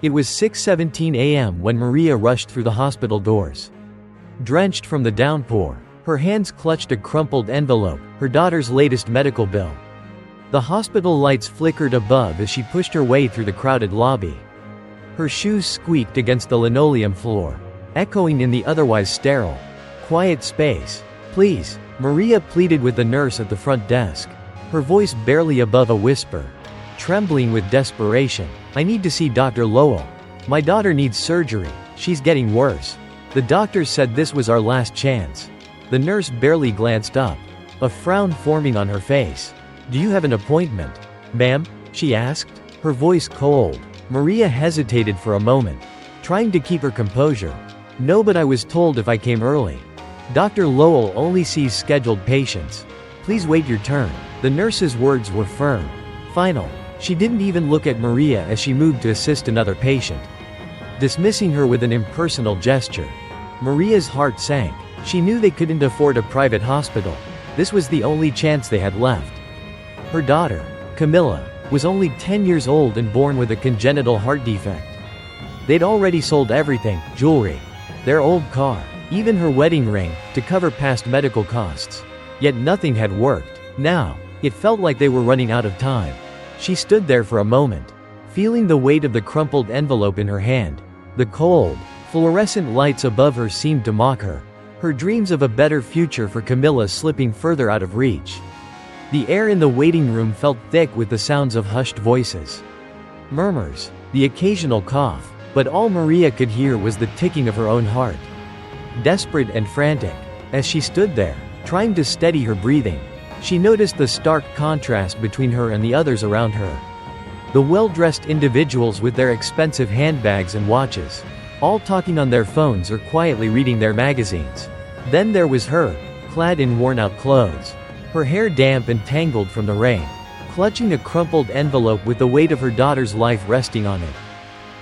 It was 6:17 a.m. when Maria rushed through the hospital doors. Drenched from the downpour, her hands clutched a crumpled envelope, her daughter's latest medical bill. The hospital lights flickered above as she pushed her way through the crowded lobby. Her shoes squeaked against the linoleum floor, echoing in the otherwise sterile, quiet space. "Please," Maria pleaded with the nurse at the front desk, her voice barely above a whisper, trembling with desperation. "I need to see Dr. Lowell. My daughter needs surgery. She's getting worse. The doctors said this was our last chance." The nurse barely glanced up, a frown forming on her face. "Do you have an appointment, ma'am?" she asked, her voice cold. Maria hesitated for a moment, trying to keep her composure. "No, but I was told if I came early. Dr. Lowell only sees scheduled patients. Please wait your turn." The nurse's words were firm, final. She didn't even look at Maria as she moved to assist another patient, dismissing her with an impersonal gesture. Maria's heart sank. She knew they couldn't afford a private hospital. This was the only chance they had left. Her daughter, Camilla, was only 10 years old and born with a congenital heart defect. They'd already sold everything, jewelry, their old car, even her wedding ring, to cover past medical costs. Yet nothing had worked. Now, it felt like they were running out of time. She stood there for a moment, feeling the weight of the crumpled envelope in her hand. The cold, fluorescent lights above her seemed to mock her, her dreams of a better future for Camilla slipping further out of reach. The air in the waiting room felt thick with the sounds of hushed voices, murmurs, the occasional cough, but all Maria could hear was the ticking of her own heart. Desperate and frantic, as she stood there, trying to steady her breathing, she noticed the stark contrast between her and the others around her. The well-dressed individuals with their expensive handbags and watches, all talking on their phones or quietly reading their magazines. Then there was her, clad in worn-out clothes, her hair damp and tangled from the rain, clutching a crumpled envelope with the weight of her daughter's life resting on it.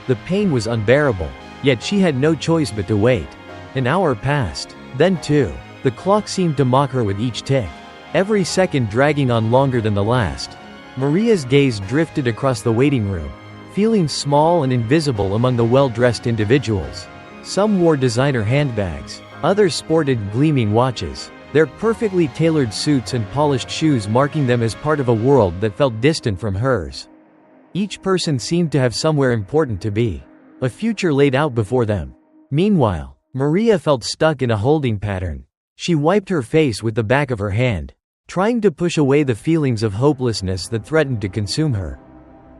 The pain was unbearable, yet she had no choice but to wait. An hour passed, then two. The clock seemed to mock her with each tick, every second dragging on longer than the last. Maria's gaze drifted across the waiting room, feeling small and invisible among the well-dressed individuals. Some wore designer handbags, others sported gleaming watches, their perfectly tailored suits and polished shoes marking them as part of a world that felt distant from hers. Each person seemed to have somewhere important to be, a future laid out before them. Meanwhile, Maria felt stuck in a holding pattern. She wiped her face with the back of her hand, trying to push away the feelings of hopelessness that threatened to consume her.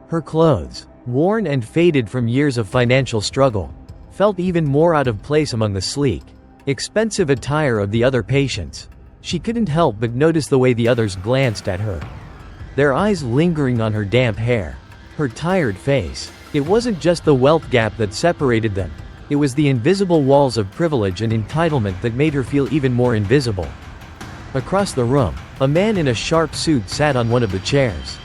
Her clothes, worn and faded from years of financial struggle, felt even more out of place among the sleek, expensive attire of the other patients. She couldn't help but notice the way the others glanced at her, their eyes lingering on her damp hair, her tired face. It wasn't just the wealth gap that separated them. It was the invisible walls of privilege and entitlement that made her feel even more invisible. Across the room, a man in a sharp suit sat on one of the chairs,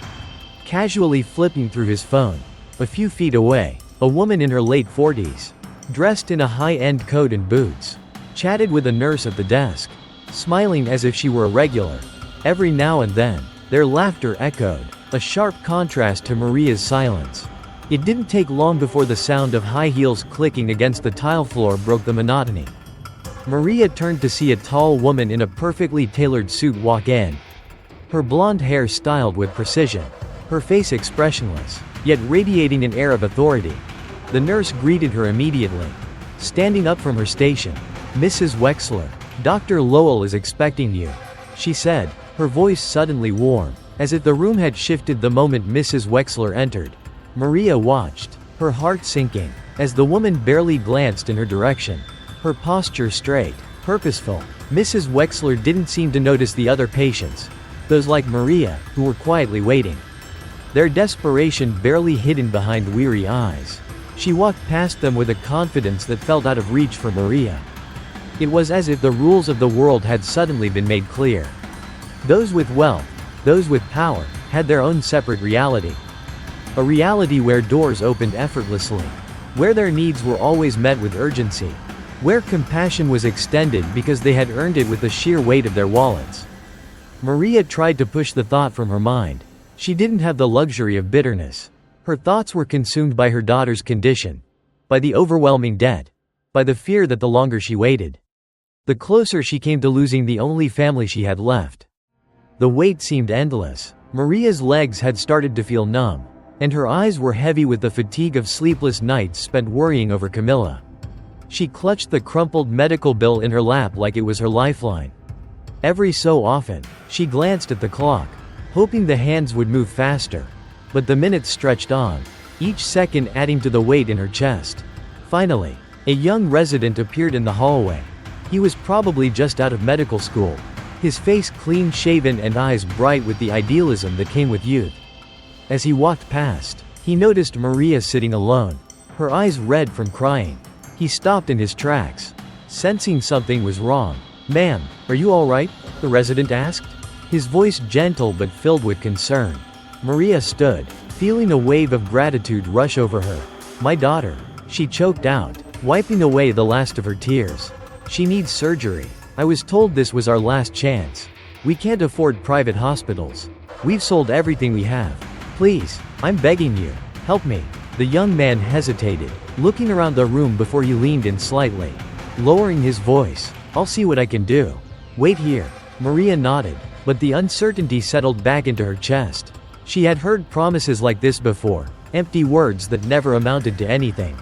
casually flipping through his phone. A few feet away, a woman in her late 40s, dressed in a high-end coat and boots, chatted with a nurse at the desk, smiling as if she were a regular. Every now and then, their laughter echoed, a sharp contrast to Maria's silence. It didn't take long before the sound of high heels clicking against the tile floor broke the monotony. Maria turned to see a tall woman in a perfectly tailored suit walk in, her blonde hair styled with precision, her face expressionless, yet radiating an air of authority. The nurse greeted her immediately, standing up from her station. "Mrs. Wexler, Dr. Lowell is expecting you," she said, her voice suddenly warm, as if the room had shifted the moment Mrs. Wexler entered. Maria watched, her heart sinking, as the woman barely glanced in her direction, her posture straight, purposeful. Mrs. Wexler didn't seem to notice the other patients, those like Maria, who were quietly waiting, their desperation barely hidden behind weary eyes. She walked past them with a confidence that felt out of reach for Maria. It was as if the rules of the world had suddenly been made clear. Those with wealth, those with power, had their own separate reality. A reality where doors opened effortlessly, where their needs were always met with urgency, where compassion was extended because they had earned it with the sheer weight of their wallets. Maria tried to push the thought from her mind. She didn't have the luxury of bitterness. Her thoughts were consumed by her daughter's condition, by the overwhelming debt, by the fear that the longer she waited, the closer she came to losing the only family she had left. The wait seemed endless. Maria's legs had started to feel numb, and her eyes were heavy with the fatigue of sleepless nights spent worrying over Camilla. She clutched the crumpled medical bill in her lap like it was her lifeline. Every so often, she glanced at the clock, hoping the hands would move faster. But the minutes stretched on, each second adding to the weight in her chest. Finally, a young resident appeared in the hallway. He was probably just out of medical school, his face clean-shaven and eyes bright with the idealism that came with youth. As he walked past, he noticed Maria sitting alone, her eyes red from crying. He stopped in his tracks, sensing something was wrong. "Ma'am, are you all right?" the resident asked, his voice gentle but filled with concern. Maria stood, feeling a wave of gratitude rush over her. "My daughter," she choked out, wiping away the last of her tears. "She needs surgery. I was told this was our last chance. We can't afford private hospitals. We've sold everything we have. Please, I'm begging you, help me." The young man hesitated, looking around the room before he leaned in slightly. Lowering his voice, "I'll see what I can do. Wait here." Maria nodded, but the uncertainty settled back into her chest. She had heard promises like this before, empty words that never amounted to anything.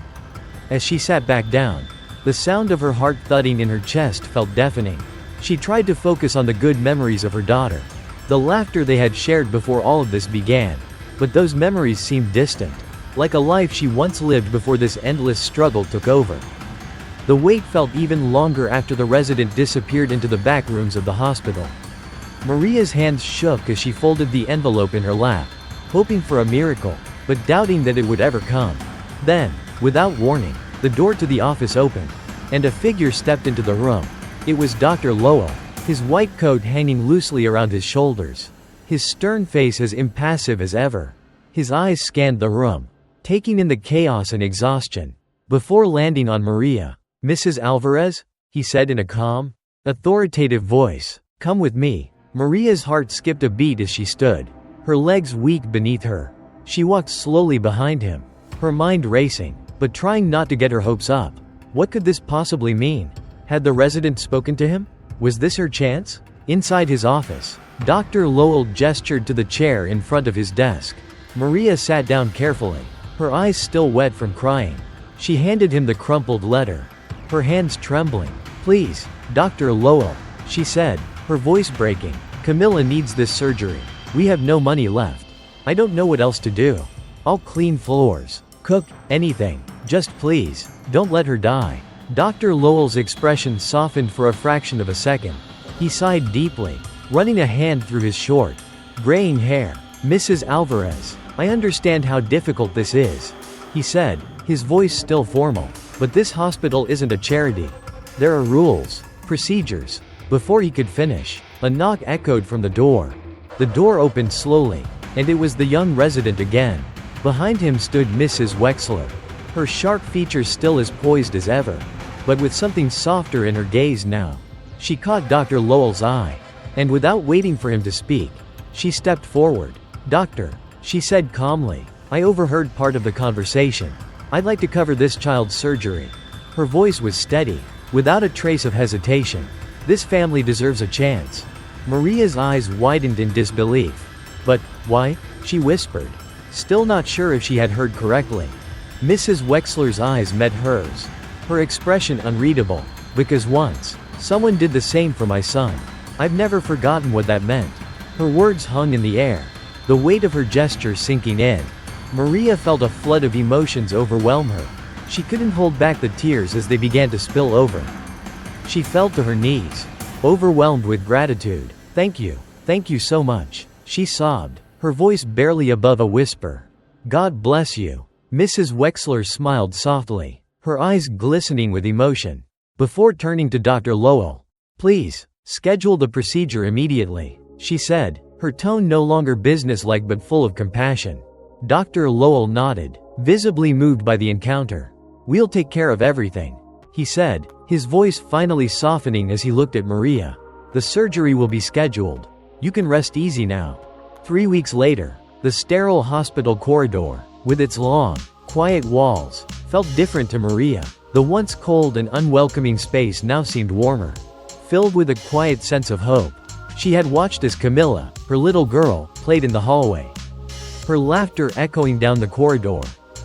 As she sat back down, the sound of her heart thudding in her chest felt deafening. She tried to focus on the good memories of her daughter, the laughter they had shared before all of this began. But those memories seemed distant, like a life she once lived before this endless struggle took over. The wait felt even longer after the resident disappeared into the back rooms of the hospital. Maria's hands shook as she folded the envelope in her lap, hoping for a miracle, but doubting that it would ever come. Then, without warning, the door to the office opened, and a figure stepped into the room. It was Dr. Lowell, his white coat hanging loosely around his shoulders, his stern face as impassive as ever. His eyes scanned the room, taking in the chaos and exhaustion, before landing on Maria. "Mrs. Alvarez?" he said in a calm, authoritative voice. "Come with me." Maria's heart skipped a beat as she stood, her legs weak beneath her. She walked slowly behind him, her mind racing, but trying not to get her hopes up. What could this possibly mean? Had the resident spoken to him? Was this her chance? Inside his office, Dr. Lowell gestured to the chair in front of his desk. Maria sat down carefully, her eyes still wet from crying. She handed him the crumpled letter, her hands trembling. "Please, Dr. Lowell," she said, her voice breaking. "Camilla needs this surgery. We have no money left. I don't know what else to do. I'll clean floors, cook, anything. Just please, don't let her die." Dr. Lowell's expression softened for a fraction of a second. He sighed deeply, running a hand through his short, graying hair. "Mrs. Alvarez, I understand how difficult this is," he said, his voice still formal. "But this hospital isn't a charity. There are rules, procedures." Before he could finish, a knock echoed from the door. The door opened slowly, and it was the young resident again. Behind him stood Mrs. Wexler, her sharp features still as poised as ever, but with something softer in her gaze now. She caught Dr. Lowell's eye, and without waiting for him to speak, she stepped forward. "Doctor," she said calmly, "I overheard part of the conversation. I'd like to cover this child's surgery." Her voice was steady, without a trace of hesitation. "This family deserves a chance." Maria's eyes widened in disbelief. "But, why?" she whispered, still not sure if she had heard correctly. Mrs. Wexler's eyes met hers, her expression unreadable. "Because once, someone did the same for my son. I've never forgotten what that meant." Her words hung in the air, the weight of her gesture sinking in. Maria felt a flood of emotions overwhelm her. She couldn't hold back the tears as they began to spill over. She fell to her knees, overwhelmed with gratitude. Thank you so much," she sobbed, her voice barely above a whisper. "God bless you." Mrs. Wexler smiled softly, her eyes glistening with emotion, before turning to Dr. Lowell. "Please, schedule the procedure immediately," she said, her tone no longer businesslike but full of compassion. Dr. Lowell nodded, visibly moved by the encounter. "We'll take care of everything," he said, his voice finally softening as he looked at Maria. "The surgery will be scheduled. You can rest easy now." 3 weeks later, the sterile hospital corridor, with its long, quiet walls, felt different to Maria. The once cold and unwelcoming space now seemed warmer, filled with a quiet sense of hope. She had watched as Camilla, her little girl, played in the hallway, her laughter echoing down the corridor.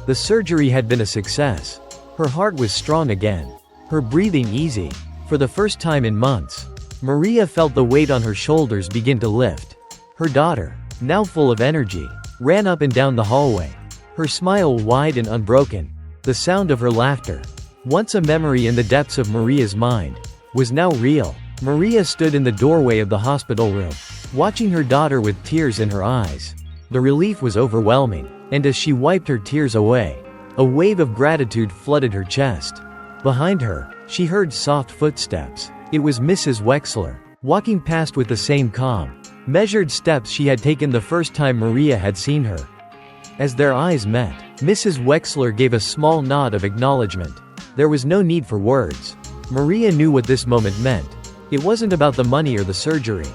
The surgery had been a success. Her heart was strong again, her breathing easy. For the first time in months, Maria felt the weight on her shoulders begin to lift. Her daughter, now full of energy, ran up and down the hallway, her smile wide and unbroken. The sound of her laughter, once a memory in the depths of Maria's mind, was now real. Maria stood in the doorway of the hospital room, watching her daughter with tears in her eyes. The relief was overwhelming, and as she wiped her tears away, a wave of gratitude flooded her chest. Behind her, she heard soft footsteps. It was Mrs. Wexler, walking past with the same calm, measured steps she had taken the first time Maria had seen her. As their eyes met, Mrs. Wexler gave a small nod of acknowledgement. There was no need for words. Maria knew what this moment meant. It wasn't about the money or the surgery.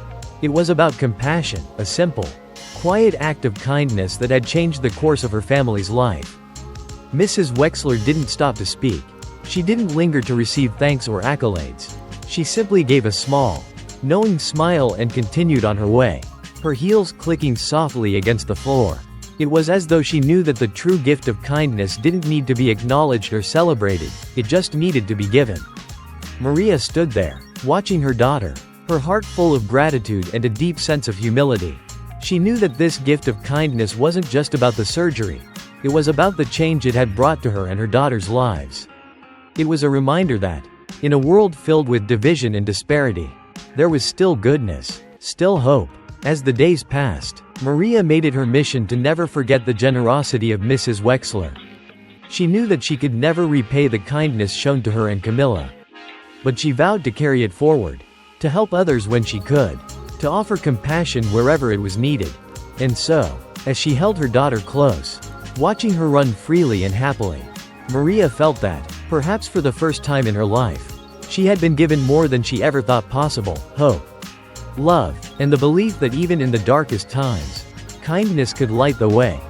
It was about compassion, a simple, quiet act of kindness that had changed the course of her family's life. Mrs. Wexler didn't stop to speak. She didn't linger to receive thanks or accolades. She simply gave a small, knowing smile and continued on her way, her heels clicking softly against the floor. It was as though she knew that the true gift of kindness didn't need to be acknowledged or celebrated, it just needed to be given. Maria stood there, watching her daughter, her heart full of gratitude and a deep sense of humility. She knew that this gift of kindness wasn't just about the surgery. It was about the change it had brought to her and her daughter's lives. It was a reminder that, in a world filled with division and disparity, there was still goodness, still hope. As the days passed, Maria made it her mission to never forget the generosity of Mrs. Wexler. She knew that she could never repay the kindness shown to her and Camilla. But she vowed to carry it forward, to help others when she could, to offer compassion wherever it was needed. And so, as she held her daughter close, watching her run freely and happily, Maria felt that, perhaps for the first time in her life, she had been given more than she ever thought possible: hope, love, and the belief that even in the darkest times, kindness could light the way.